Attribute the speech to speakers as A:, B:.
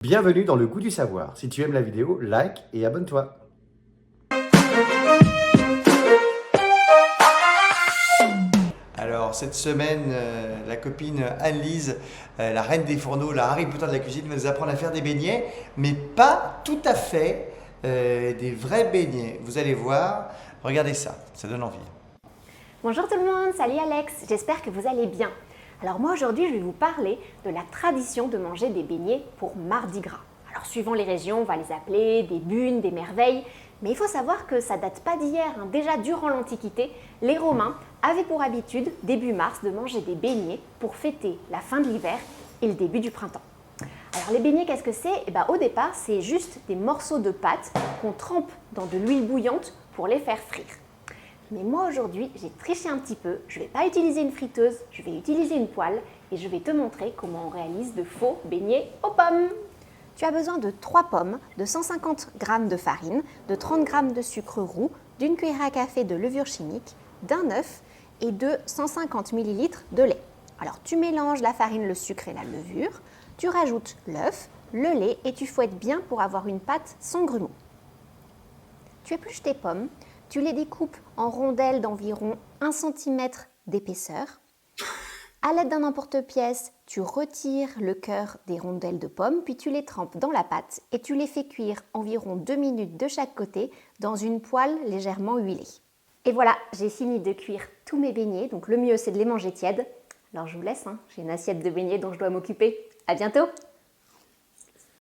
A: Bienvenue dans le goût du savoir. Si tu aimes la vidéo, like et abonne-toi. Alors cette semaine, la copine Anne-Lise, la reine des fourneaux, la Harry Potter de la cuisine, va nous apprendre à faire des beignets, mais pas tout à fait des vrais beignets. Vous allez voir, regardez ça, ça donne envie.
B: Bonjour tout le monde, salut Alex, j'espère que vous allez bien. Alors moi aujourd'hui je vais vous parler de la tradition de manger des beignets pour Mardi Gras. Alors suivant les régions, on va les appeler des bunes, des merveilles, mais il faut savoir que ça date pas d'hier. Déjà durant l'Antiquité, les Romains avaient pour habitude, début mars, de manger des beignets pour fêter la fin de l'hiver et le début du printemps. Alors les beignets, qu'est-ce que c'est? Au départ, c'est juste des morceaux de pâte qu'on trempe dans de l'huile bouillante pour les faire frire. Mais moi aujourd'hui, j'ai triché un petit peu, je ne vais pas utiliser une friteuse, je vais utiliser une poêle et je vais te montrer comment on réalise de faux beignets aux pommes. Tu as besoin de 3 pommes, de 150 g de farine, de 30 g de sucre roux, d'une cuillère à café de levure chimique, d'un œuf et de 150 ml de lait. Alors tu mélanges la farine, le sucre et la levure, tu rajoutes l'œuf, le lait et tu fouettes bien pour avoir une pâte sans grumeaux. Tu épluches tes pommes. Tu les découpes en rondelles d'environ 1 cm d'épaisseur. À l'aide d'un emporte-pièce, tu retires le cœur des rondelles de pommes, puis tu les trempes dans la pâte et tu les fais cuire environ 2 minutes de chaque côté dans une poêle légèrement huilée. Et voilà, j'ai fini de cuire tous mes beignets, donc le mieux c'est de les manger tièdes. Alors je vous laisse, j'ai une assiette de beignets dont je dois m'occuper. À bientôt!